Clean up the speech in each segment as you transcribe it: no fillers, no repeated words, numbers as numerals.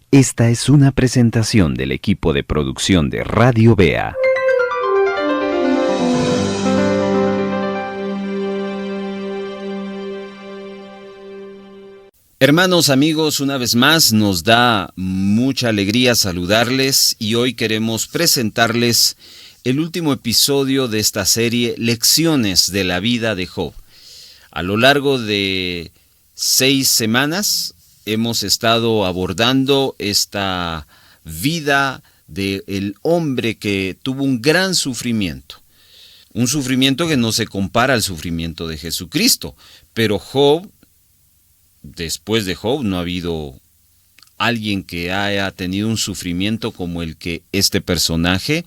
Esta es una presentación del equipo de producción de Radio Bea. Hermanos, amigos, una vez más nos da mucha alegría saludarles y hoy queremos presentarles el último episodio de esta serie Lecciones de la vida de Job. A lo largo de 6 semanas hemos estado abordando esta vida del hombre que tuvo un gran sufrimiento. Un sufrimiento que no se compara al sufrimiento de Jesucristo, pero después de Job no ha habido alguien que haya tenido un sufrimiento como el que este personaje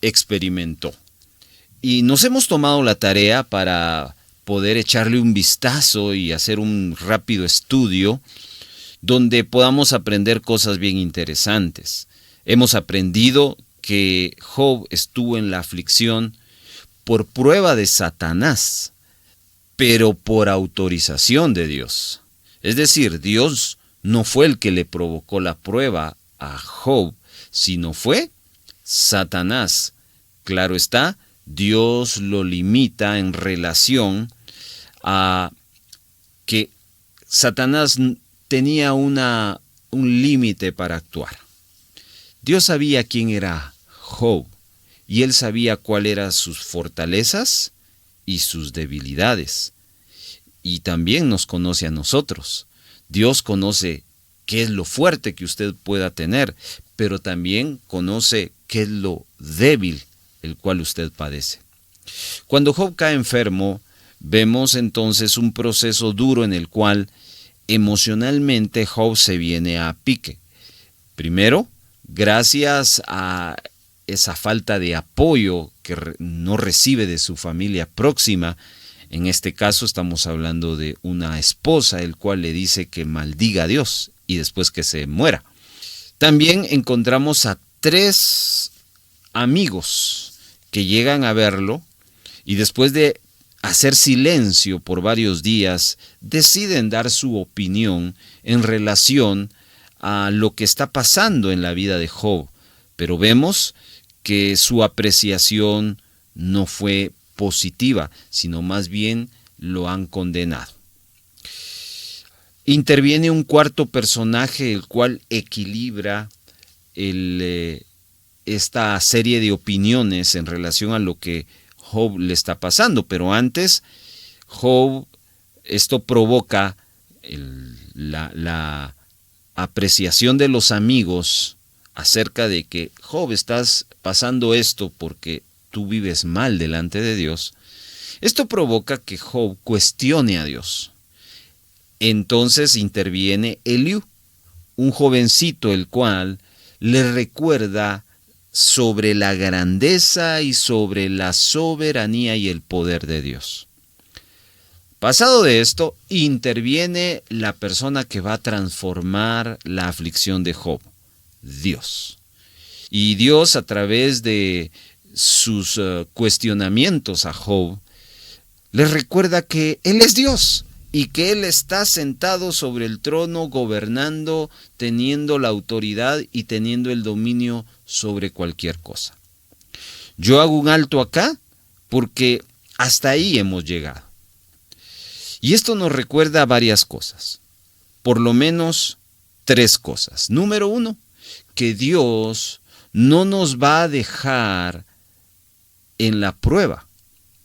experimentó. Y nos hemos tomado la tarea para poder echarle un vistazo y hacer un rápido estudio donde podamos aprender cosas bien interesantes. Hemos aprendido que Job estuvo en la aflicción por prueba de Satanás, pero por autorización de Dios. Es decir, Dios no fue el que le provocó la prueba a Job, sino fue Satanás. Claro está, Dios lo limita en relación a que Satanás tenía un límite para actuar. Dios sabía quién era Job y él sabía cuáles eran sus fortalezas y sus debilidades. Y también nos conoce a nosotros. Dios conoce qué es lo fuerte que usted pueda tener, pero también conoce qué es lo débil el cual usted padece. Cuando Job cae enfermo, vemos entonces un proceso duro en el cual emocionalmente Job se viene a pique. Primero, gracias a esa falta de apoyo que no recibe de su familia próxima. En este caso estamos hablando de una esposa, el cual le dice que maldiga a Dios y después que se muera. También encontramos a 3 amigos que llegan a verlo y después de hacer silencio por varios días, deciden dar su opinión en relación a lo que está pasando en la vida de Job. Pero vemos que su apreciación no fue positiva, sino más bien lo han condenado. Interviene un cuarto personaje, el cual equilibra esta serie de opiniones en relación a lo que Job le está pasando. Pero antes, esto provoca la apreciación de los amigos acerca de que Job, estás pasando esto porque tú vives mal delante de Dios. Esto provoca que Job cuestione a Dios. Entonces interviene Eliú, un jovencito el cual le recuerda sobre la grandeza y sobre la soberanía y el poder de Dios. Pasado de esto, interviene la persona que va a transformar la aflicción de Job, Dios. Y Dios, a través de sus cuestionamientos a Job, le recuerda que Él es Dios y que Él está sentado sobre el trono, gobernando, teniendo la autoridad y teniendo el dominio sobre cualquier cosa. Yo hago un alto acá porque hasta ahí hemos llegado. Y esto nos recuerda varias cosas, por lo menos 3 cosas. Número 1, que Dios no nos va a dejar en la prueba,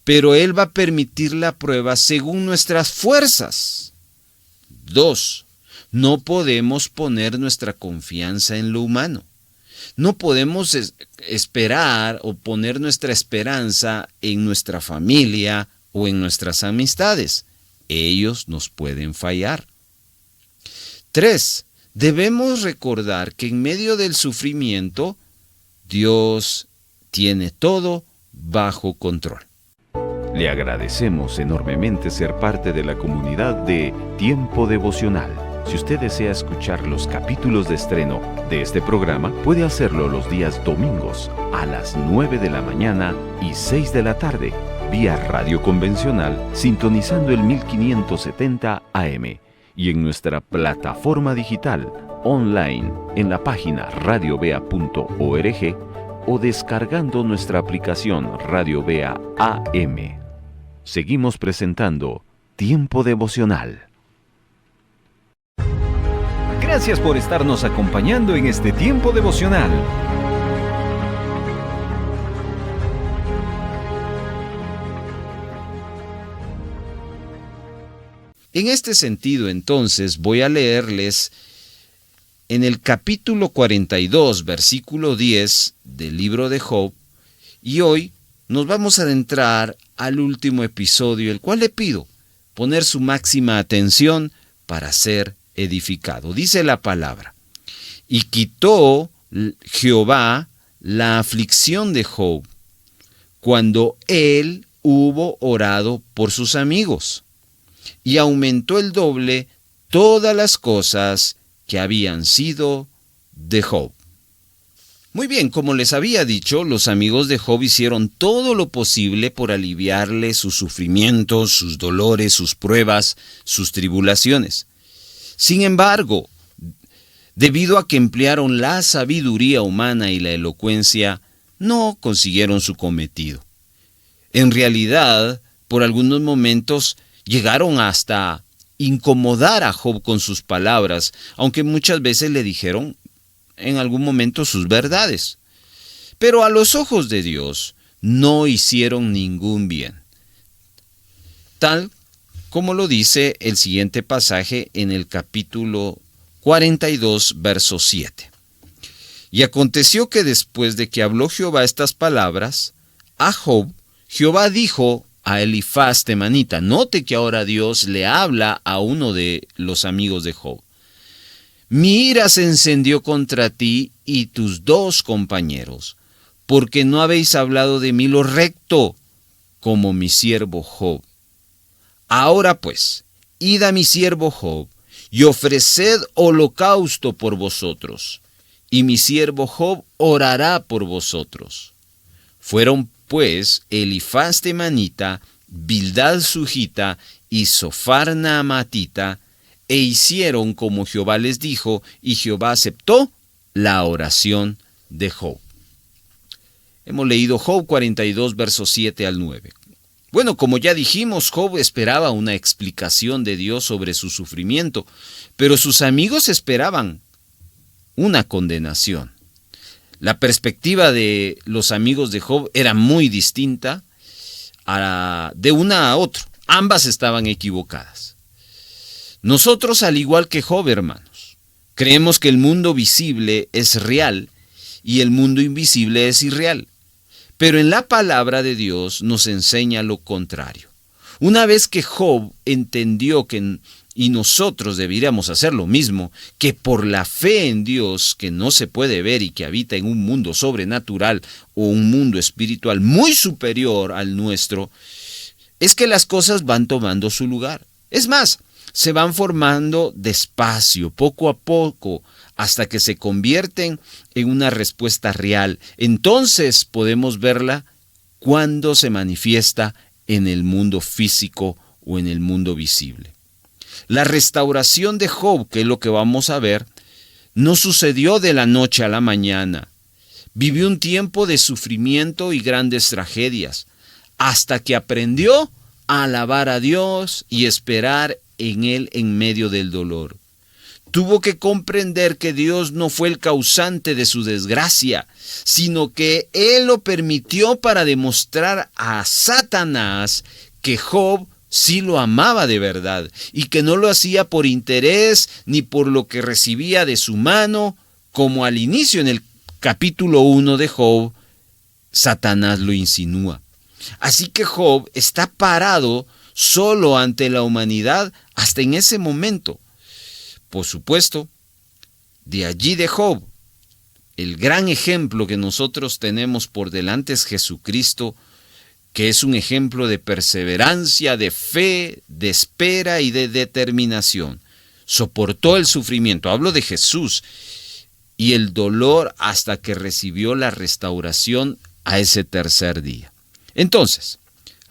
pero Él va a permitir la prueba según nuestras fuerzas. 2, no podemos poner nuestra confianza en lo humano. No podemos esperar o poner nuestra esperanza en nuestra familia o en nuestras amistades. Ellos nos pueden fallar. 3, debemos recordar que en medio del sufrimiento, Dios tiene todo bajo control. Le agradecemos enormemente ser parte de la comunidad de Tiempo Devocional. Si usted desea escuchar los capítulos de estreno de este programa, puede hacerlo los días domingos a las 9 de la mañana y 6 de la tarde, vía radio convencional, sintonizando el 1570 AM y en nuestra plataforma digital online en la página radiovea.org o descargando nuestra aplicación Radio Vea AM. Seguimos presentando Tiempo Devocional. Gracias por estarnos acompañando en este tiempo devocional. En este sentido, entonces, voy a leerles en el capítulo 42, versículo 10 del libro de Job, y hoy nos vamos a adentrar al último episodio, el cual le pido poner su máxima atención para ser edificado. Dice la palabra: y quitó Jehová la aflicción de Job cuando él hubo orado por sus amigos, y aumentó el doble todas las cosas que habían sido de Job. Muy bien, como les había dicho, los amigos de Job hicieron todo lo posible por aliviarle sus sufrimientos, sus dolores, sus pruebas, sus tribulaciones. Sin embargo, debido a que emplearon la sabiduría humana y la elocuencia, no consiguieron su cometido. En realidad, por algunos momentos, llegaron hasta incomodar a Job con sus palabras, aunque muchas veces le dijeron en algún momento sus verdades. Pero a los ojos de Dios no hicieron ningún bien, tal como lo dice el siguiente pasaje en el capítulo 42, verso 7. Y aconteció que después de que habló Jehová estas palabras a Job, Jehová dijo a Elifaz temanita, note que ahora Dios le habla a uno de los amigos de Job: mi ira se encendió contra ti y tus dos compañeros, porque no habéis hablado de mí lo recto, como mi siervo Job. Ahora pues, id a mi siervo Job, y ofreced holocausto por vosotros, y mi siervo Job orará por vosotros. Fueron pues Elifaz temanita, Bildad sujita y Sofar naamatita, e hicieron como Jehová les dijo, y Jehová aceptó la oración de Job. Hemos leído Job 42, versos 7 al 9. Bueno, como ya dijimos, Job esperaba una explicación de Dios sobre su sufrimiento, pero sus amigos esperaban una condenación. La perspectiva de los amigos de Job era muy distinta de una a otra. Ambas estaban equivocadas. Nosotros, al igual que Job, hermanos, creemos que el mundo visible es real y el mundo invisible es irreal. Pero en la palabra de Dios nos enseña lo contrario. Una vez que Job entendió y nosotros deberíamos hacer lo mismo, que por la fe en Dios, que no se puede ver y que habita en un mundo sobrenatural o un mundo espiritual muy superior al nuestro, es que las cosas van tomando su lugar. Es más, se van formando despacio, poco a poco, hasta que se convierten en una respuesta real. Entonces podemos verla cuando se manifiesta en el mundo físico o en el mundo visible. La restauración de Job, que es lo que vamos a ver, no sucedió de la noche a la mañana. Vivió un tiempo de sufrimiento y grandes tragedias, hasta que aprendió a alabar a Dios y esperar en Él en medio del dolor. Tuvo que comprender que Dios no fue el causante de su desgracia, sino que Él lo permitió para demostrar a Satanás que Job sí lo amaba de verdad y que no lo hacía por interés ni por lo que recibía de su mano, como al inicio en el capítulo 1 de Job, Satanás lo insinúa. Así que Job está parado solo ante la humanidad hasta en ese momento. Por supuesto, de allí de Job, el gran ejemplo que nosotros tenemos por delante es Jesucristo, que es un ejemplo de perseverancia, de fe, de espera y de determinación. Soportó el sufrimiento, hablo de Jesús, y el dolor hasta que recibió la restauración a ese tercer día. Entonces,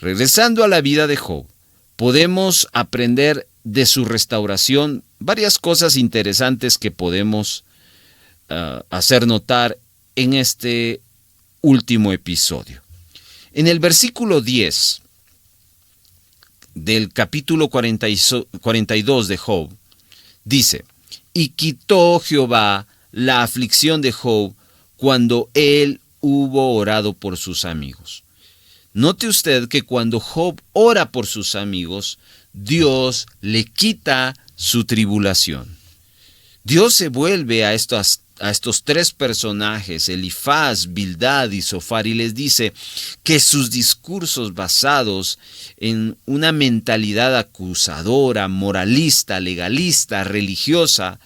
regresando a la vida de Job, podemos aprender de su restauración varias cosas interesantes que podemos hacer notar en este último episodio. En el versículo 10 del capítulo 42 de Job, dice: y quitó Jehová la aflicción de Job cuando él hubo orado por sus amigos. Note usted que cuando Job ora por sus amigos, Dios le quita su tribulación. Dios se vuelve a estos tres personajes, Elifaz, Bildad y Zofar, y les dice que sus discursos basados en una mentalidad acusadora, moralista, legalista, religiosa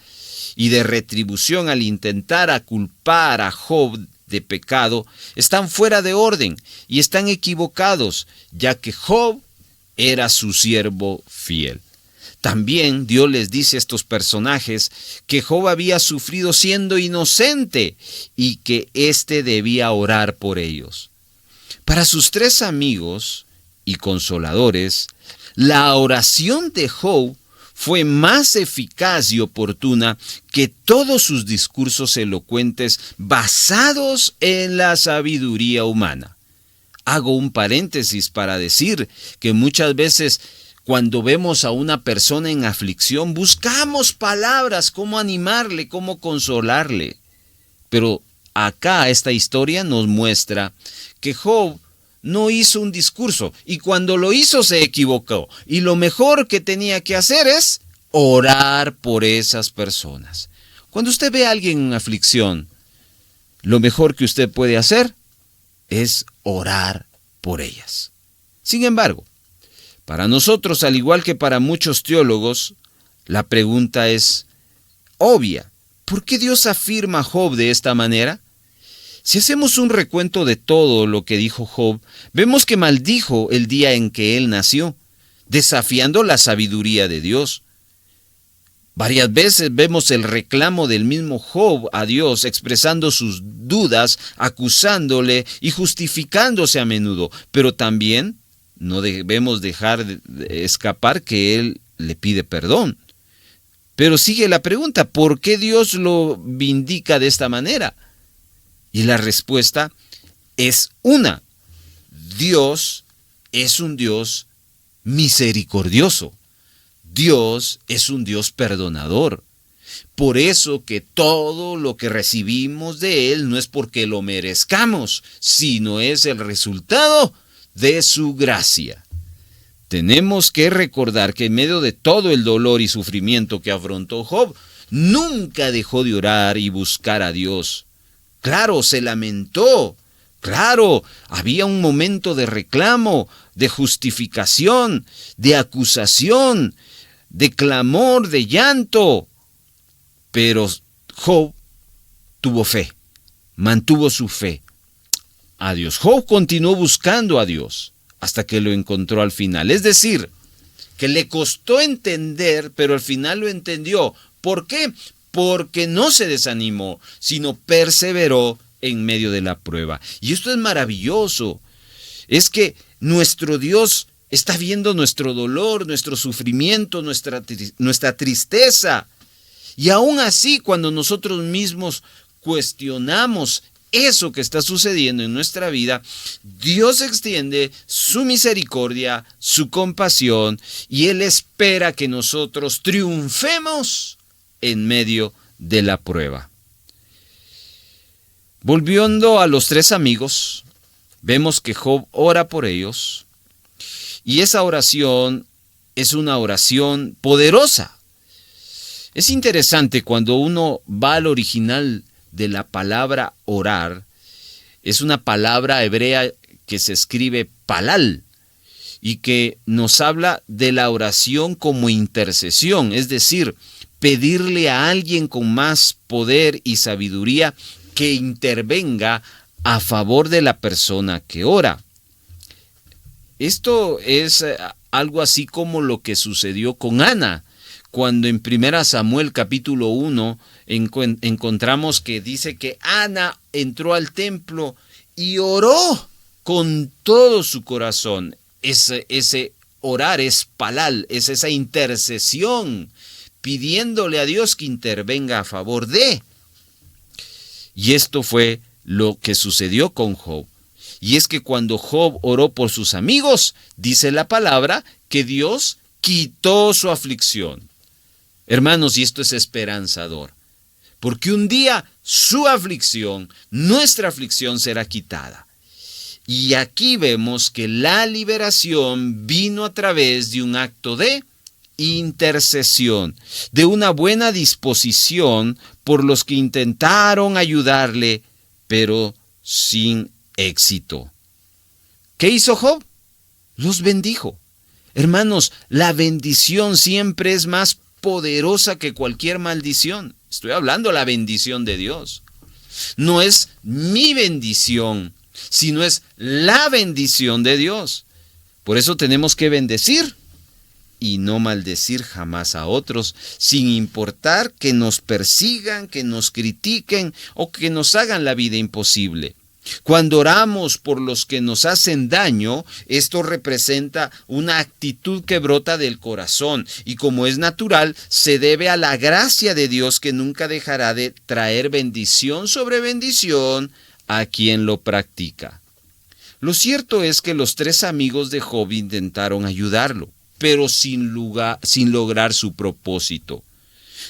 y de retribución al intentar culpar a Job de pecado, están fuera de orden y están equivocados, ya que Job era su siervo fiel. También Dios les dice a estos personajes que Job había sufrido siendo inocente y que éste debía orar por ellos. Para sus tres amigos y consoladores, la oración de Job fue más eficaz y oportuna que todos sus discursos elocuentes basados en la sabiduría humana. Hago un paréntesis para decir que muchas veces cuando vemos a una persona en aflicción, buscamos palabras, cómo animarle, cómo consolarle. Pero acá esta historia nos muestra que Job no hizo un discurso y cuando lo hizo se equivocó. Y lo mejor que tenía que hacer es orar por esas personas. Cuando usted ve a alguien en aflicción, lo mejor que usted puede hacer es orar por ellas. Sin embargo, para nosotros, al igual que para muchos teólogos, la pregunta es obvia. ¿Por qué Dios afirma a Job de esta manera? Si hacemos un recuento de todo lo que dijo Job, vemos que maldijo el día en que él nació, desafiando la sabiduría de Dios. Varias veces vemos el reclamo del mismo Job a Dios, expresando sus dudas, acusándole y justificándose a menudo, pero también no debemos dejar de escapar que él le pide perdón. Pero sigue la pregunta, ¿por qué Dios lo vindica de esta manera? Y la respuesta es una. Dios es un Dios misericordioso. Dios es un Dios perdonador. Por eso que todo lo que recibimos de Él no es porque lo merezcamos, sino es el resultado de su gracia. Tenemos que recordar que en medio de todo el dolor y sufrimiento que afrontó Job, nunca dejó de orar y buscar a Dios. Claro, se lamentó. Claro, había un momento de reclamo, de justificación, de acusación, de clamor, de llanto. Pero Job tuvo fe, mantuvo su fe a Dios. Job continuó buscando a Dios hasta que lo encontró al final. Es decir, que le costó entender, pero al final lo entendió. ¿Por qué? Porque no se desanimó, sino perseveró en medio de la prueba. Y esto es maravilloso. Es que nuestro Dios está viendo nuestro dolor, nuestro sufrimiento, nuestra tristeza. Y aún así, cuando nosotros mismos cuestionamos eso que está sucediendo en nuestra vida, Dios extiende su misericordia, su compasión, y Él espera que nosotros triunfemos en medio de la prueba. Volviendo a los tres amigos, vemos que Job ora por ellos, y esa oración es una oración poderosa. Es interesante cuando uno va al original de la palabra orar. Es una palabra hebrea que se escribe palal y que nos habla de la oración como intercesión, es decir, pedirle a alguien con más poder y sabiduría que intervenga a favor de la persona que ora. Esto es algo así como lo que sucedió con Ana, cuando en 1 Samuel capítulo 1 encontramos que dice que Ana entró al templo y oró con todo su corazón. Ese orar es palal, es esa intercesión, pidiéndole a Dios que intervenga a favor de. Y esto fue lo que sucedió con Job. Y es que cuando Job oró por sus amigos, dice la palabra que Dios quitó su aflicción. Hermanos, y esto es esperanzador, porque un día su aflicción, nuestra aflicción, será quitada. Y aquí vemos que la liberación vino a través de un acto de intercesión, de una buena disposición por los que intentaron ayudarle, pero sin éxito. ¿Qué hizo Job? Los bendijo. Hermanos, la bendición siempre es más poderosa que cualquier maldición. Estoy hablando de la bendición de Dios. No es mi bendición, sino es la bendición de Dios. Por eso tenemos que bendecir y no maldecir jamás a otros, sin importar que nos persigan, que nos critiquen o que nos hagan la vida imposible. Cuando oramos por los que nos hacen daño, esto representa una actitud que brota del corazón y, como es natural, se debe a la gracia de Dios, que nunca dejará de traer bendición sobre bendición a quien lo practica. Lo cierto es que los 3 amigos de Job intentaron ayudarlo, pero sin lograr su propósito.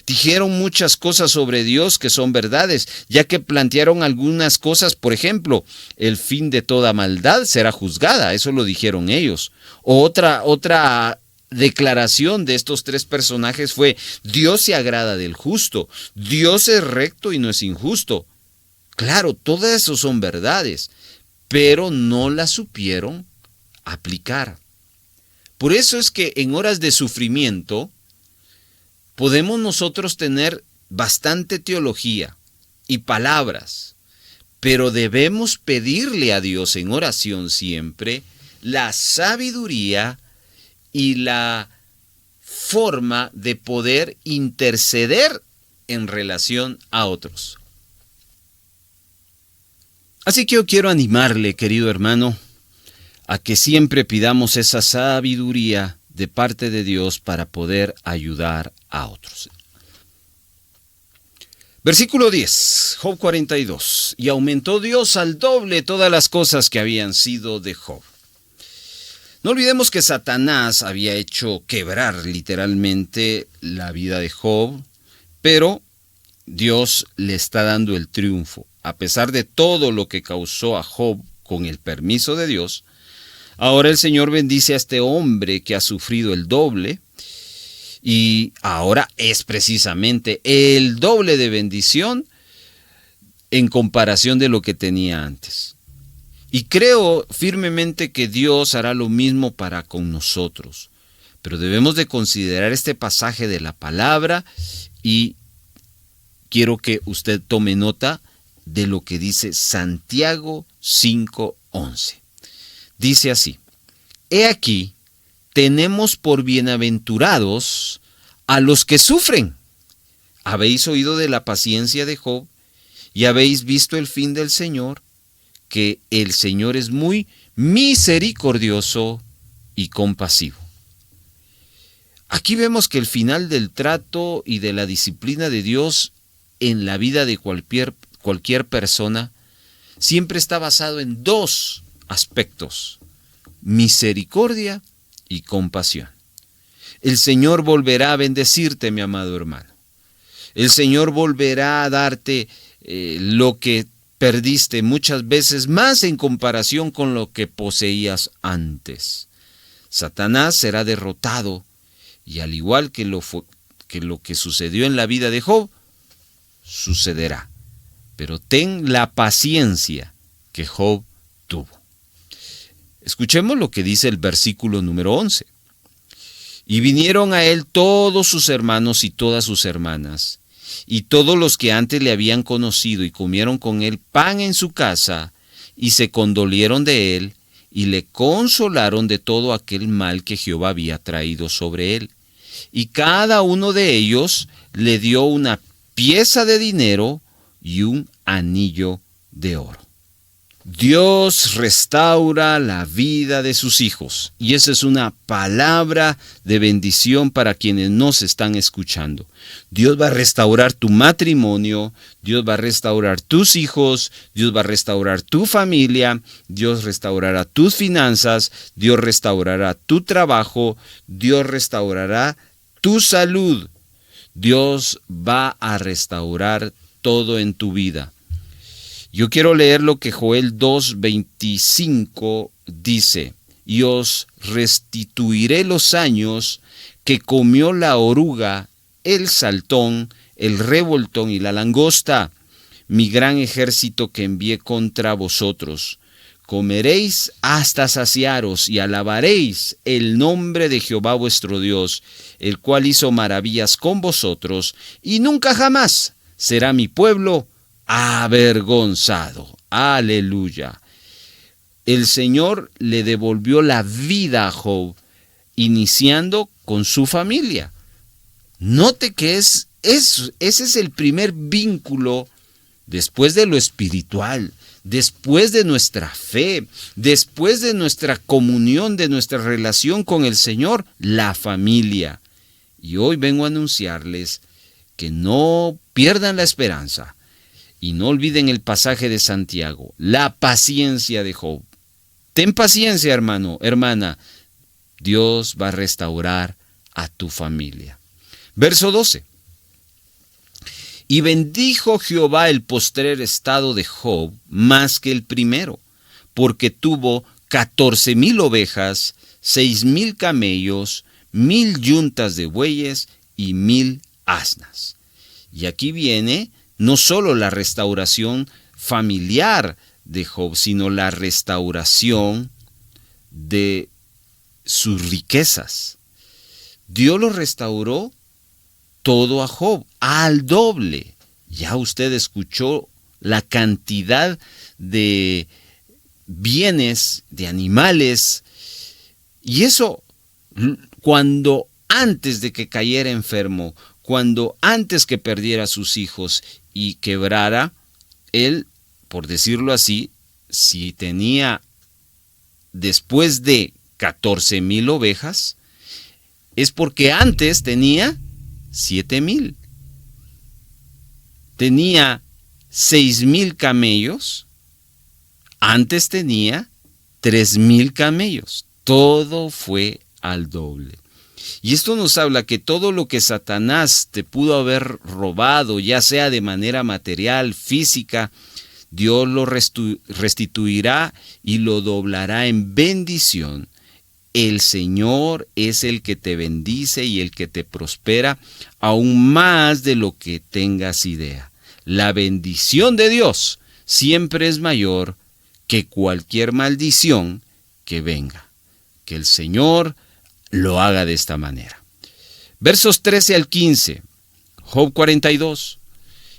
Dijeron muchas cosas sobre Dios que son verdades, ya que plantearon algunas cosas. Por ejemplo, el fin de toda maldad será juzgada, eso lo dijeron ellos. Otra declaración de estos 3 personajes fue: Dios se agrada del justo, Dios es recto y no es injusto. Claro, todas esas son verdades, pero no las supieron aplicar. Por eso es que en horas de sufrimiento podemos nosotros tener bastante teología y palabras, pero debemos pedirle a Dios en oración siempre la sabiduría y la forma de poder interceder en relación a otros. Así que yo quiero animarle, querido hermano, a que siempre pidamos esa sabiduría de parte de Dios para poder ayudar a otros. Versículo 10, Job 42. Y aumentó Dios al doble todas las cosas que habían sido de Job. No olvidemos que Satanás había hecho quebrar literalmente la vida de Job, pero Dios le está dando el triunfo. A pesar de todo lo que causó a Job con el permiso de Dios, ahora el Señor bendice a este hombre que ha sufrido el doble, y ahora es precisamente el doble de bendición en comparación de lo que tenía antes. Y creo firmemente que Dios hará lo mismo para con nosotros. Pero debemos de considerar este pasaje de la palabra, y quiero que usted tome nota de lo que dice Santiago 5:11. Dice así: He aquí, tenemos por bienaventurados a los que sufren. Habéis oído de la paciencia de Job, y habéis visto el fin del Señor, que el Señor es muy misericordioso y compasivo. Aquí vemos que el final del trato y de la disciplina de Dios en la vida de cualquier persona siempre está basado en 2 aspectos: misericordia y compasión. El Señor volverá a bendecirte, mi amado hermano. El Señor volverá a darte lo que perdiste muchas veces más en comparación con lo que poseías antes. Satanás será derrotado, y al igual que lo que sucedió en la vida de Job, sucederá. Pero ten la paciencia que Job tuvo. Escuchemos lo que dice el versículo número 11. Y vinieron a él todos sus hermanos y todas sus hermanas, y todos los que antes le habían conocido, y comieron con él pan en su casa, y se condolieron de él, y le consolaron de todo aquel mal que Jehová había traído sobre él. Y cada uno de ellos le dio una pieza de dinero y un anillo de oro. Dios restaura la vida de sus hijos. Y esa es una palabra de bendición para quienes nos están escuchando. Dios va a restaurar tu matrimonio, Dios va a restaurar tus hijos, Dios va a restaurar tu familia, Dios restaurará tus finanzas, Dios restaurará tu trabajo, Dios restaurará tu salud. Dios va a restaurar todo en tu vida. Yo quiero leer lo que Joel 2:25 dice: y os restituiré los años que comió la oruga, el saltón, el revoltón y la langosta, mi gran ejército que envié contra vosotros. Comeréis hasta saciaros y alabaréis el nombre de Jehová vuestro Dios, el cual hizo maravillas con vosotros, y nunca jamás será mi pueblo avergonzado. Aleluya. El Señor le devolvió la vida a Job, iniciando con su familia. Note que ese es el primer vínculo después de lo espiritual, después de nuestra fe, después de nuestra comunión, de nuestra relación con el Señor, la familia. Y hoy vengo a anunciarles que no pierdan la esperanza. Y no olviden el pasaje de Santiago, la paciencia de Job. Ten paciencia, hermano, hermana. Dios va a restaurar a tu familia. Verso 12. Y bendijo Jehová el postrer estado de Job más que el primero, porque tuvo 14,000 ovejas, 6,000 camellos, 1,000 yuntas de bueyes y 1,000 asnas. Y aquí viene no solo la restauración familiar de Job, sino la restauración de sus riquezas. Dios lo restauró todo a Job, al doble. Ya usted escuchó la cantidad de bienes, de animales, y eso cuando antes de que cayera enfermo, cuando antes que perdiera a sus hijos y quebrara, él, por decirlo así, si tenía después de 14,000 ovejas, es porque antes tenía 7,000. Tenía 6,000 camellos, antes tenía 3,000 camellos. Todo fue al doble. Y esto nos habla que todo lo que Satanás te pudo haber robado, ya sea de manera material, física, Dios lo restituirá y lo doblará en bendición. El Señor es el que te bendice y el que te prospera aún más de lo que tengas idea. La bendición de Dios siempre es mayor que cualquier maldición que venga. Que el Señor lo haga de esta manera. Versos 13 al 15, Job 42.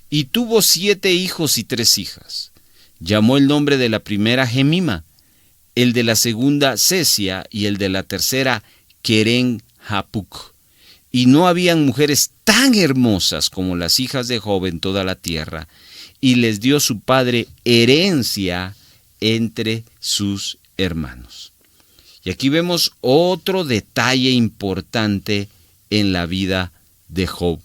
Y tuvo 7 hijos y 3 hijas. Llamó el nombre de la primera Jemima, el de la segunda Sesia y el de la tercera Keren-Hapuc. Y no habían mujeres tan hermosas como las hijas de Job en toda la tierra, y les dio su padre herencia entre sus hermanos. Y aquí vemos otro detalle importante en la vida de Job.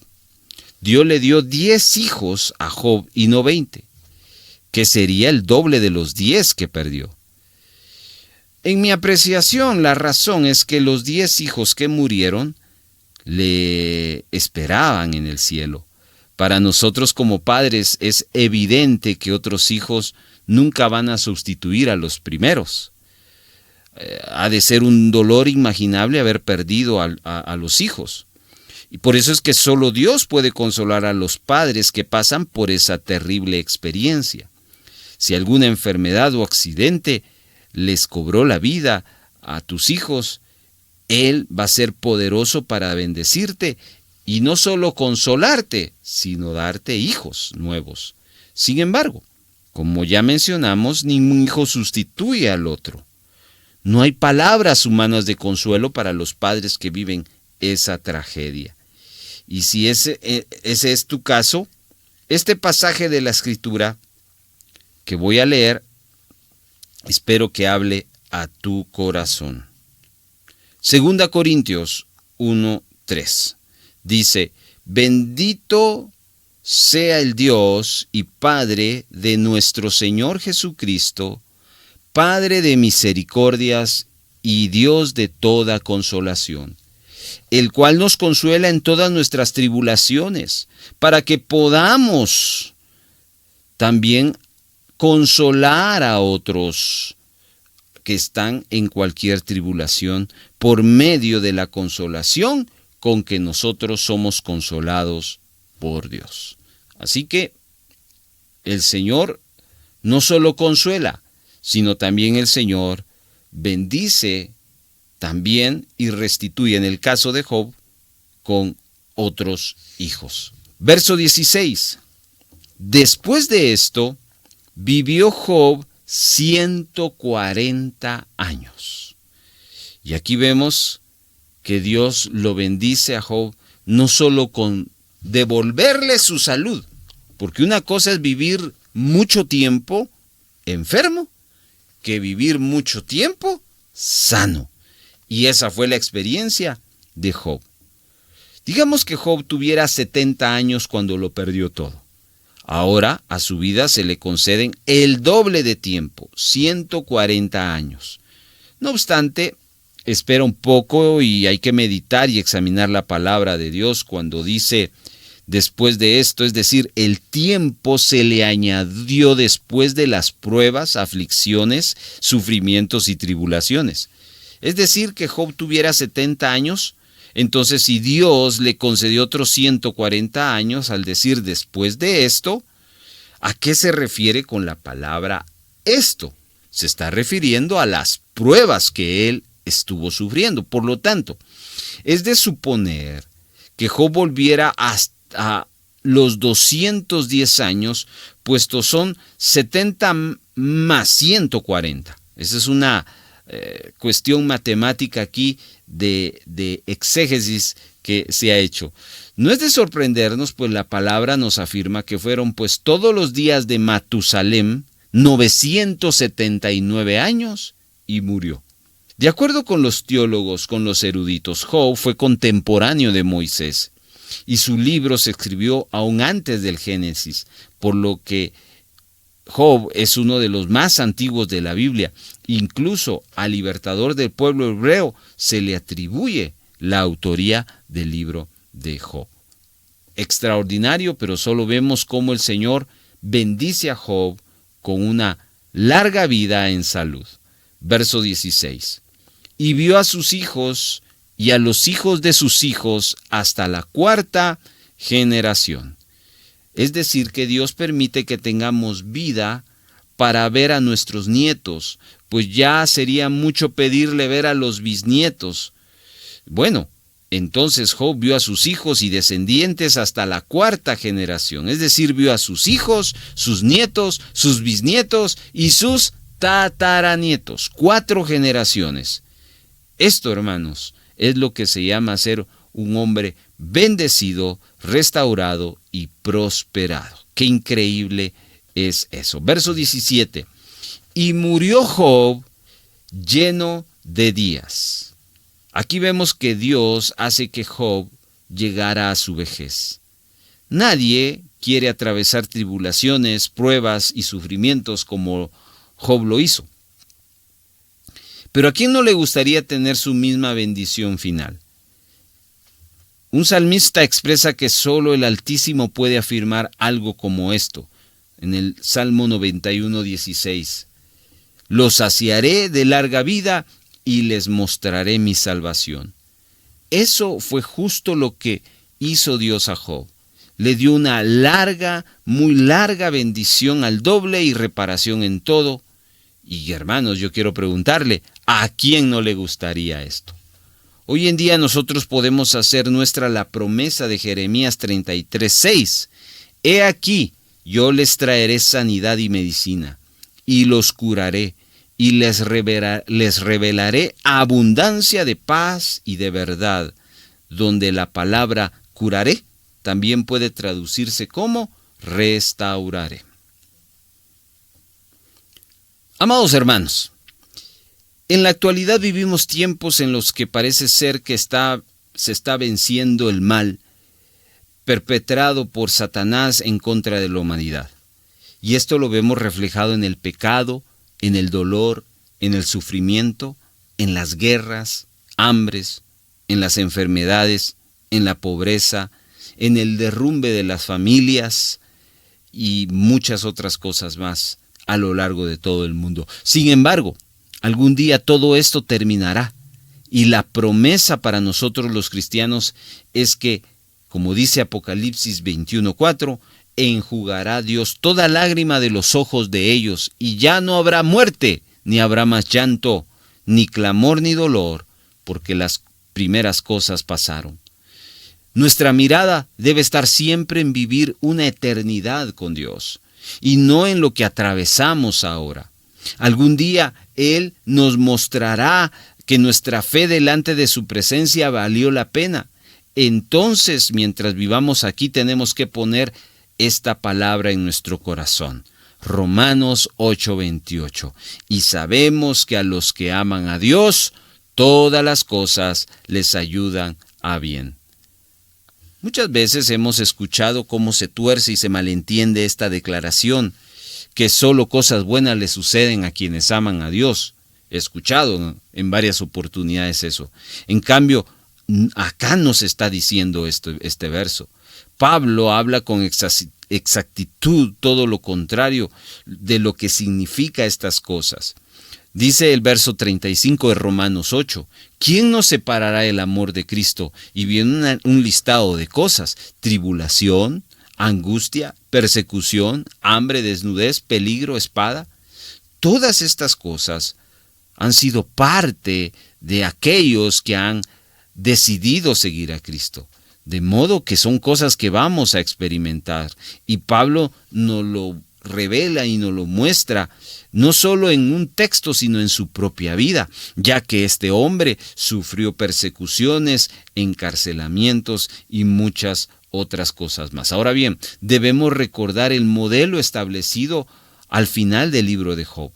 Dios le dio 10 hijos a Job y no 20, que sería el doble de los 10 que perdió. En mi apreciación, la razón es que los 10 hijos que murieron le esperaban en el cielo. Para nosotros como padres es evidente que otros hijos nunca van a sustituir a los primeros. Ha de ser un dolor inimaginable haber perdido a los hijos. Y por eso es que solo Dios puede consolar a los padres que pasan por esa terrible experiencia. Si alguna enfermedad o accidente les cobró la vida a tus hijos, Él va a ser poderoso para bendecirte y no solo consolarte, sino darte hijos nuevos. Sin embargo, como ya mencionamos, ningún hijo sustituye al otro. No hay palabras humanas de consuelo para los padres que viven esa tragedia. Y si ese es tu caso, este pasaje de la Escritura que voy a leer Espero que hable a tu corazón. 2 Corintios 1:3 dice: bendito sea el Dios y Padre de nuestro Señor Jesucristo, Padre de misericordias y Dios de toda consolación, el cual nos consuela en todas nuestras tribulaciones, para que podamos también consolar a otros que están en cualquier tribulación por medio de la consolación con que nosotros somos consolados por Dios. Así que el Señor no solo consuela, sino también el Señor bendice también y restituye, en el caso de Job, con otros hijos. Verso 16. Después de esto, vivió Job 140 años. Y aquí vemos que Dios lo bendice a Job no solo con devolverle su salud, porque una cosa es vivir mucho tiempo enfermo, que vivir mucho tiempo sano. Y esa fue la experiencia de Job. Digamos que Job tuviera 70 años cuando lo perdió todo. Ahora a su vida se le conceden el doble de tiempo, 140 años. No obstante, espera un poco y hay que meditar y examinar la palabra de Dios cuando dice después de esto, es decir, el tiempo se le añadió después de las pruebas, aflicciones, sufrimientos y tribulaciones. Es decir, que Job tuviera 70 años, entonces si Dios le concedió otros 140 años al decir después de esto, ¿a qué se refiere con la palabra esto? Se está refiriendo a las pruebas que él estuvo sufriendo. Por lo tanto, es de suponer que Job volviera hasta los 210 años, puesto son 70 más 140. Esa es una cuestión matemática aquí de exégesis que se ha hecho. No es de sorprendernos, pues la palabra nos afirma que fueron pues todos los días de Matusalem 979 años y murió. De acuerdo con los teólogos, con los eruditos, Job fue contemporáneo de Moisés y su libro se escribió aún antes del Génesis, por lo que Job es uno de los más antiguos de la Biblia. Incluso al libertador del pueblo hebreo se le atribuye la autoría del libro de Job. Extraordinario, pero solo vemos cómo el Señor bendice a Job con una larga vida en salud. Verso 16. Y vio a sus hijos y a los hijos de sus hijos hasta la 4ª generación. Es decir, que Dios permite que tengamos vida para ver a nuestros nietos, pues ya sería mucho pedirle ver a los bisnietos. Bueno, entonces Job vio a sus hijos y descendientes hasta la 4ª generación, es decir, vio a sus hijos, sus nietos, sus bisnietos y sus tataranietos, 4 generaciones. Esto, hermanos, es lo que se llama ser un hombre bendecido, restaurado y prosperado. Qué increíble es eso. Verso 17. Y murió Job lleno de días. Aquí vemos que Dios hace que Job llegara a su vejez. Nadie quiere atravesar tribulaciones, pruebas y sufrimientos como Job lo hizo. Pero ¿a quién no le gustaría tener su misma bendición final? Un salmista expresa que solo el Altísimo puede afirmar algo como esto, en el Salmo 91:16. Los saciaré de larga vida y les mostraré mi salvación. Eso fue justo lo que hizo Dios a Job. Le dio una larga, muy larga bendición al doble y reparación en todo. Y hermanos, yo quiero preguntarle, ¿a quién no le gustaría esto? Hoy en día nosotros podemos hacer nuestra la promesa de Jeremías 33:6. He aquí, yo les traeré sanidad y medicina, y los curaré, y les revelaré abundancia de paz y de verdad, donde la palabra curaré también puede traducirse como restauraré. Amados hermanos, en la actualidad vivimos tiempos en los que parece ser que se está venciendo el mal perpetrado por Satanás en contra de la humanidad. Y esto lo vemos reflejado en el pecado, en el dolor, en el sufrimiento, en las guerras, hambres, en las enfermedades, en la pobreza, en el derrumbe de las familias y muchas otras cosas más a lo largo de todo el mundo. Sin embargo, algún día todo esto terminará y la promesa para nosotros los cristianos es que, como dice Apocalipsis 21:4, enjugará Dios toda lágrima de los ojos de ellos y ya no habrá muerte, ni habrá más llanto, ni clamor ni dolor, porque las primeras cosas pasaron. Nuestra mirada debe estar siempre en vivir una eternidad con Dios y no en lo que atravesamos ahora. Algún día Él nos mostrará que nuestra fe delante de su presencia valió la pena. Entonces, mientras vivamos aquí, tenemos que poner esta palabra en nuestro corazón. Romanos 8:28. Y sabemos que a los que aman a Dios, todas las cosas les ayudan a bien. Muchas veces hemos escuchado cómo se tuerce y se malentiende esta declaración, que solo cosas buenas le suceden a quienes aman a Dios. He escuchado en varias oportunidades eso. En cambio, acá nos está diciendo este verso. Pablo habla con exactitud todo lo contrario de lo que significa estas cosas. Dice el verso 35 de Romanos 8, ¿quién nos separará del amor de Cristo? Y viene un listado de cosas: tribulación, angustia, persecución, hambre, desnudez, peligro, espada. Todas estas cosas han sido parte de aquellos que han decidido seguir a Cristo. De modo que son cosas que vamos a experimentar. Y Pablo nos lo revela y nos lo muestra, no solo en un texto, sino en su propia vida, ya que este hombre sufrió persecuciones, encarcelamientos y muchas otras cosas más. Ahora bien, debemos recordar el modelo establecido al final del libro de Job.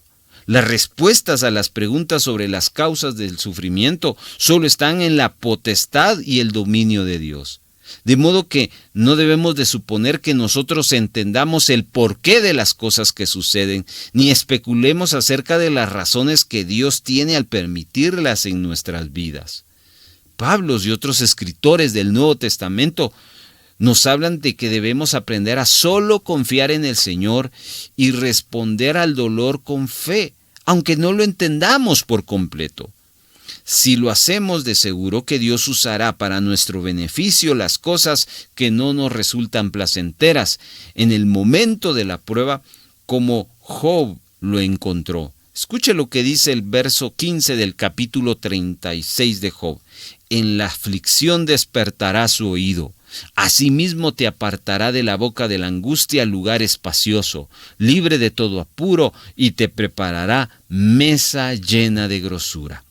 Las respuestas a las preguntas sobre las causas del sufrimiento solo están en la potestad y el dominio de Dios. De modo que no debemos de suponer que nosotros entendamos el porqué de las cosas que suceden, ni especulemos acerca de las razones que Dios tiene al permitirlas en nuestras vidas. Pablo y otros escritores del Nuevo Testamento nos hablan de que debemos aprender a solo confiar en el Señor y responder al dolor con fe, aunque no lo entendamos por completo. Si lo hacemos, de seguro que Dios usará para nuestro beneficio las cosas que no nos resultan placenteras en el momento de la prueba, como Job lo encontró. Escuche lo que dice el verso 15 del capítulo 36 de Job. En la aflicción despertará su oído. Asimismo te apartará de la boca de la angustia lugar espacioso, libre de todo apuro, y te preparará mesa llena de grosura.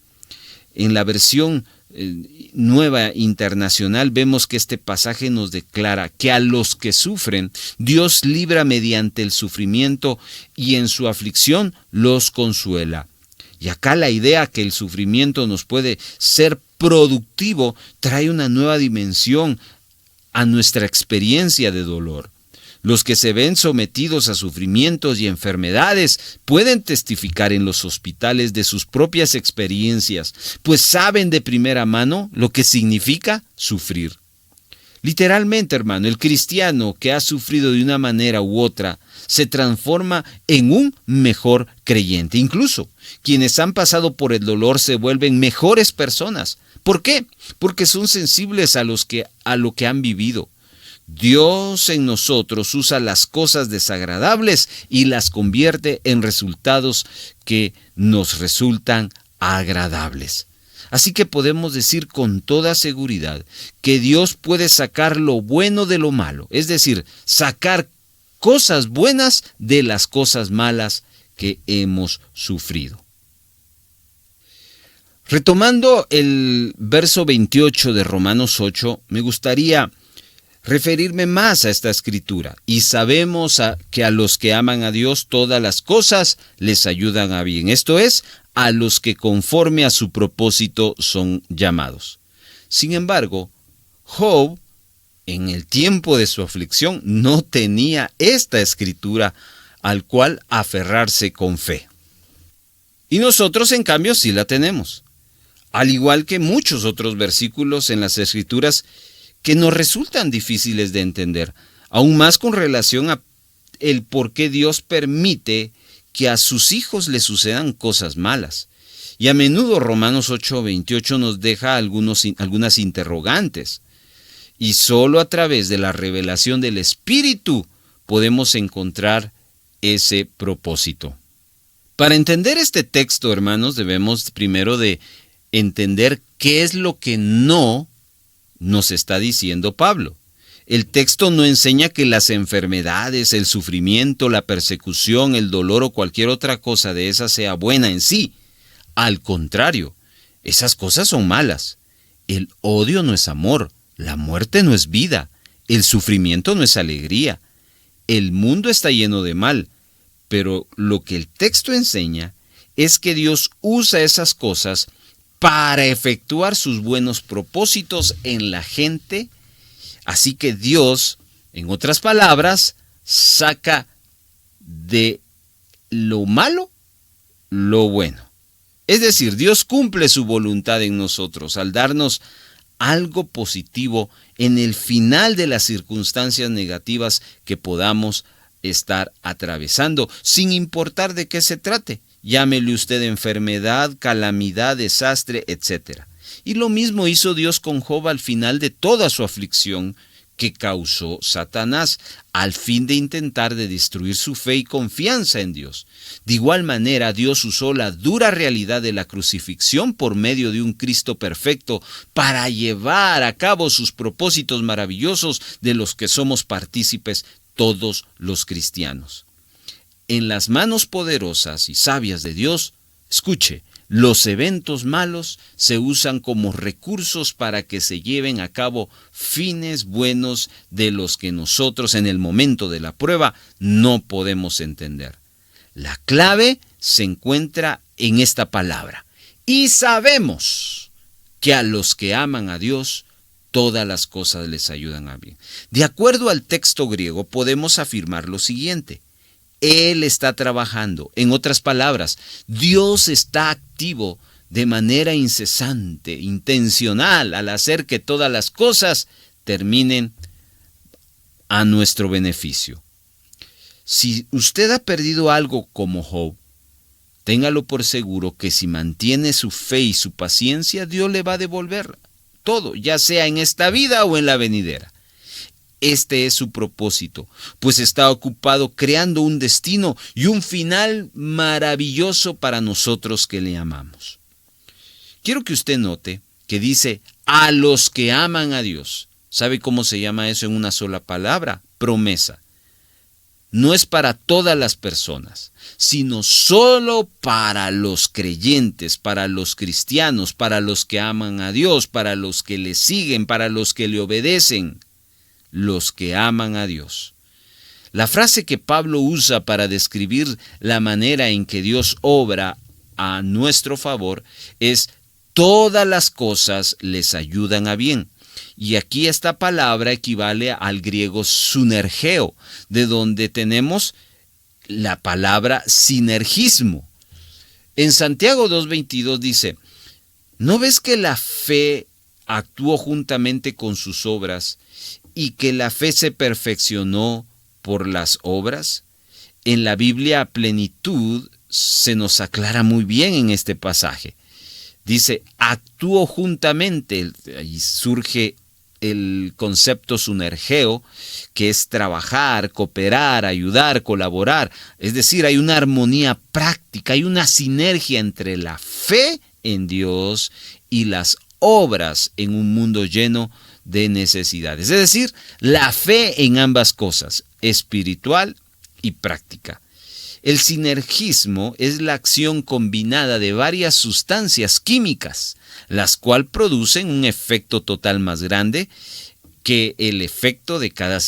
En la versión Nueva Internacional vemos que este pasaje nos declara que a los que sufren, Dios libra mediante el sufrimiento y en su aflicción los consuela. Y acá la idea que el sufrimiento nos puede ser productivo trae una nueva dimensión a nuestra experiencia de dolor. Los que se ven sometidos a sufrimientos y enfermedades pueden testificar en los hospitales de sus propias experiencias, pues saben de primera mano lo que significa sufrir. Literalmente, hermano, el cristiano que ha sufrido de una manera u otra se transforma en un mejor creyente. Incluso quienes han pasado por el dolor se vuelven mejores personas. ¿Por qué? Porque son sensibles a lo que han vivido. Dios en nosotros usa las cosas desagradables y las convierte en resultados que nos resultan agradables. Así que podemos decir con toda seguridad que Dios puede sacar lo bueno de lo malo, es decir, sacar cosas buenas de las cosas malas que hemos sufrido. Retomando el verso 28 de Romanos 8, me gustaría referirme más a esta escritura. Y sabemos que a los que aman a Dios todas las cosas les ayudan a bien. Esto es, a los que conforme a su propósito son llamados. Sin embargo, Job, en el tiempo de su aflicción, no tenía esta escritura al cual aferrarse con fe. Y nosotros, en cambio, sí la tenemos. Al igual que muchos otros versículos en las Escrituras que nos resultan difíciles de entender, aún más con relación a el por qué Dios permite que a sus hijos le sucedan cosas malas. Y a menudo Romanos 8:28 nos deja algunas interrogantes. Y solo a través de la revelación del Espíritu podemos encontrar ese propósito. Para entender este texto, hermanos, debemos primero de entender qué es lo que no nos está diciendo Pablo. El texto no enseña que las enfermedades, el sufrimiento, la persecución, el dolor o cualquier otra cosa de esa sea buena en sí. Al contrario, esas cosas son malas. El odio no es amor, la muerte no es vida, el sufrimiento no es alegría. El mundo está lleno de mal, pero lo que el texto enseña es que Dios usa esas cosas para efectuar sus buenos propósitos en la gente. Así que Dios, en otras palabras, saca de lo malo lo bueno. Es decir, Dios cumple su voluntad en nosotros al darnos algo positivo en el final de las circunstancias negativas que podamos estar atravesando, sin importar de qué se trate. Llámele usted enfermedad, calamidad, desastre, etc. Y lo mismo hizo Dios con Job al final de toda su aflicción que causó Satanás, al fin de intentar de destruir su fe y confianza en Dios. De igual manera, Dios usó la dura realidad de la crucifixión por medio de un Cristo perfecto para llevar a cabo sus propósitos maravillosos de los que somos partícipes todos los cristianos. En las manos poderosas y sabias de Dios, escuche, los eventos malos se usan como recursos para que se lleven a cabo fines buenos de los que nosotros en el momento de la prueba no podemos entender. La clave se encuentra en esta palabra. Y sabemos que a los que aman a Dios, todas las cosas les ayudan a bien. De acuerdo al texto griego, podemos afirmar lo siguiente. Él está trabajando. En otras palabras, Dios está activo de manera incesante, intencional, al hacer que todas las cosas terminen a nuestro beneficio. Si usted ha perdido algo como Job, téngalo por seguro que si mantiene su fe y su paciencia, Dios le va a devolver todo, ya sea en esta vida o en la venidera. Este es su propósito, pues está ocupado creando un destino y un final maravilloso para nosotros que le amamos. Quiero que usted note que dice a los que aman a Dios. ¿Sabe cómo se llama eso en una sola palabra? Promesa. No es para todas las personas, sino solo para los creyentes, para los cristianos, para los que aman a Dios, para los que le siguen, para los que le obedecen. Los que aman a Dios. La frase que Pablo usa para describir la manera en que Dios obra a nuestro favor es todas las cosas les ayudan a bien. Y aquí esta palabra equivale al griego sunergeo, de donde tenemos la palabra sinergismo. En Santiago 2:22 dice, ¿no ves que la fe actuó juntamente con sus obras y que la fe se perfeccionó por las obras? En la Biblia a plenitud se nos aclara muy bien en este pasaje. Dice, actuó juntamente, ahí surge el concepto sunergeo, que es trabajar, cooperar, ayudar, colaborar. Es decir, hay una armonía práctica, hay una sinergia entre la fe en Dios y las obras en un mundo lleno de necesidades. Es decir, la fe en ambas cosas, espiritual y práctica. El sinergismo es la acción combinada de varias sustancias químicas, las cuales producen un efecto total más grande que el efecto de cada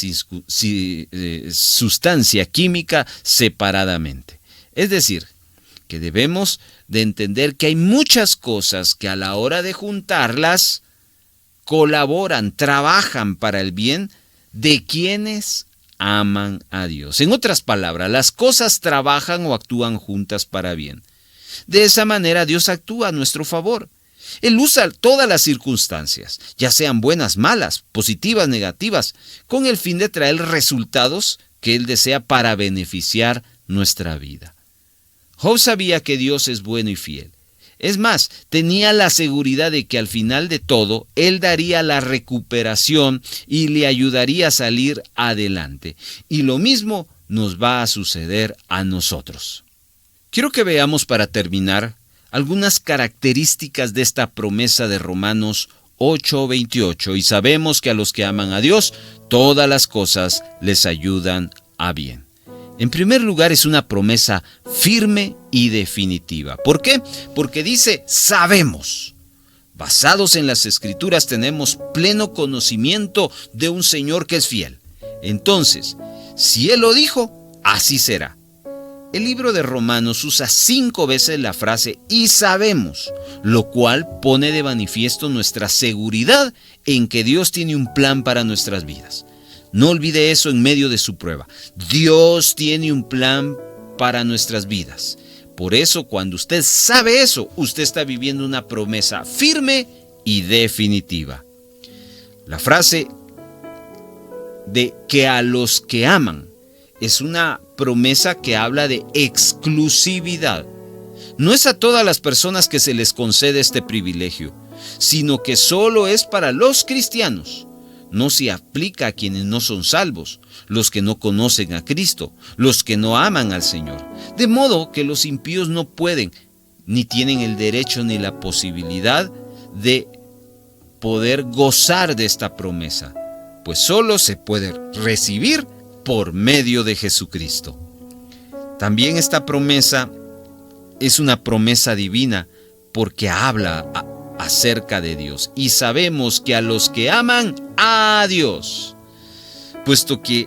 sustancia química separadamente. Es decir, que debemos de entender que hay muchas cosas que a la hora de juntarlas colaboran, trabajan para el bien de quienes aman a Dios. En otras palabras, las cosas trabajan o actúan juntas para bien. De esa manera Dios actúa a nuestro favor. Él usa todas las circunstancias, ya sean buenas, malas, positivas, negativas, con el fin de traer resultados que Él desea para beneficiar nuestra vida. Job sabía que Dios es bueno y fiel. Es más, tenía la seguridad de que al final de todo, Él daría la recuperación y le ayudaría a salir adelante. Y lo mismo nos va a suceder a nosotros. Quiero que veamos para terminar algunas características de esta promesa de Romanos 8:28. Y sabemos que a los que aman a Dios, todas las cosas les ayudan a bien. En primer lugar, es una promesa firme y definitiva. ¿Por qué? Porque dice, sabemos. Basados en las Escrituras tenemos pleno conocimiento de un Señor que es fiel. Entonces, si Él lo dijo, así será. El libro de Romanos usa 5 veces la frase "y sabemos", lo cual pone de manifiesto nuestra seguridad en que Dios tiene un plan para nuestras vidas. No olvide eso en medio de su prueba. Dios tiene un plan para nuestras vidas. Por eso, cuando usted sabe eso, usted está viviendo una promesa firme y definitiva. La frase de que a los que aman es una promesa que habla de exclusividad. No es a todas las personas que se les concede este privilegio, sino que solo es para los cristianos. No se aplica a quienes no son salvos, los que no conocen a Cristo, los que no aman al Señor. De modo que los impíos no pueden, ni tienen el derecho ni la posibilidad de poder gozar de esta promesa, pues solo se puede recibir por medio de Jesucristo. También esta promesa es una promesa divina porque habla acerca de Dios. Y sabemos que a los que aman a Dios, puesto que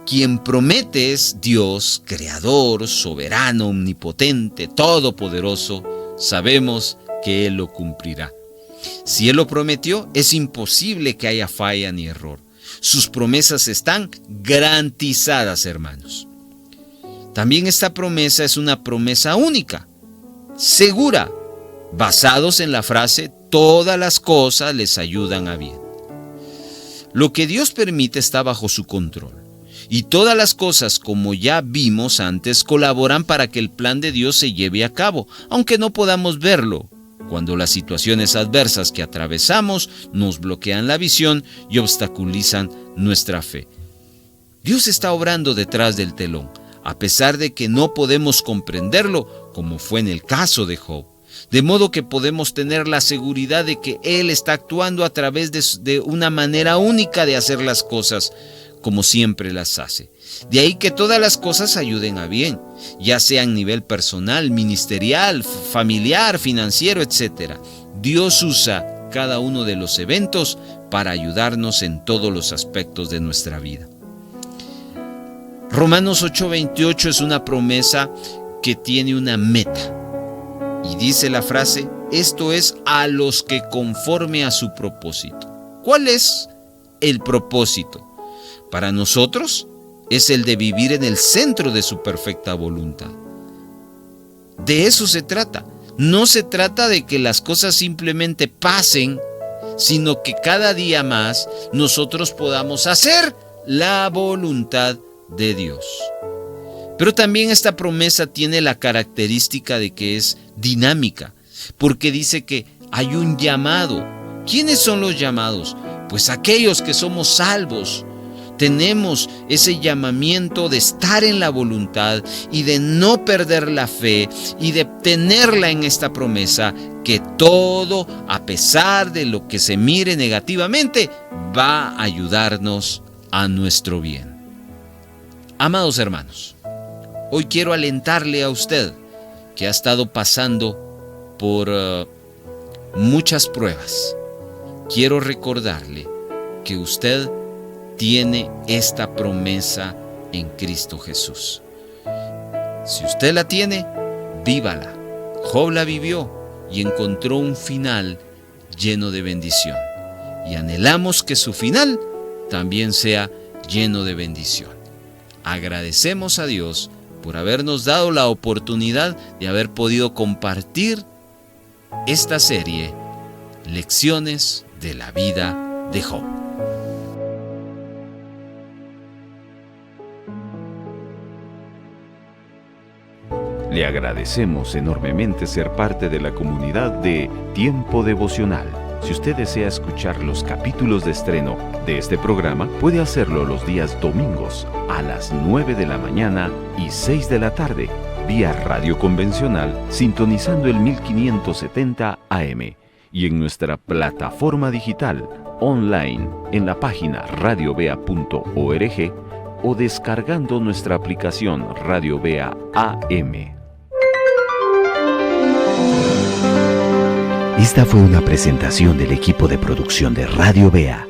quien promete es Dios, creador, soberano, omnipotente, todopoderoso, sabemos que Él lo cumplirá. Si Él lo prometió, es imposible que haya falla ni error. Sus promesas están garantizadas, hermanos. También esta promesa es una promesa única, segura, basados en la frase "todas las cosas les ayudan a bien". Lo que Dios permite está bajo su control. Y todas las cosas, como ya vimos antes, colaboran para que el plan de Dios se lleve a cabo, aunque no podamos verlo, cuando las situaciones adversas que atravesamos nos bloquean la visión y obstaculizan nuestra fe. Dios está obrando detrás del telón, a pesar de que no podemos comprenderlo, como fue en el caso de Job. De modo que podemos tener la seguridad de que Él está actuando a través de una manera única de hacer las cosas, como siempre las hace. De ahí que todas las cosas ayuden a bien, ya sea a nivel personal, ministerial, familiar, financiero, etc. Dios usa cada uno de los eventos para ayudarnos en todos los aspectos de nuestra vida. Romanos 8:28 es una promesa que tiene una meta. Y dice la frase, esto es a los que conforme a su propósito. ¿Cuál es el propósito? Para nosotros es el de vivir en el centro de su perfecta voluntad. De eso se trata. No se trata de que las cosas simplemente pasen, sino que cada día más nosotros podamos hacer la voluntad de Dios. Pero también esta promesa tiene la característica de que es dinámica, porque dice que hay un llamado. ¿Quiénes son los llamados? Pues aquellos que somos salvos. Tenemos ese llamamiento de estar en la voluntad y de no perder la fe y de tenerla en esta promesa, que todo, a pesar de lo que se mire negativamente, va a ayudarnos a nuestro bien. Amados hermanos, hoy quiero alentarle a usted que ha estado pasando por muchas pruebas. Quiero recordarle que usted tiene esta promesa en Cristo Jesús. Si usted la tiene, vívala. Job la vivió y encontró un final lleno de bendición. Y anhelamos que su final también sea lleno de bendición. Agradecemos a Dios por habernos dado la oportunidad de haber podido compartir esta serie, Lecciones de la vida de Job. Le agradecemos enormemente ser parte de la comunidad de Tiempo Devocional. Si usted desea escuchar los capítulos de estreno de este programa, puede hacerlo los días domingos a las 9 de la mañana y 6 de la tarde, vía radio convencional, sintonizando el 1570 AM y en nuestra plataforma digital online en la página radiovea.org o descargando nuestra aplicación Radio Vea AM. Esta fue una presentación del equipo de producción de Radio Vea.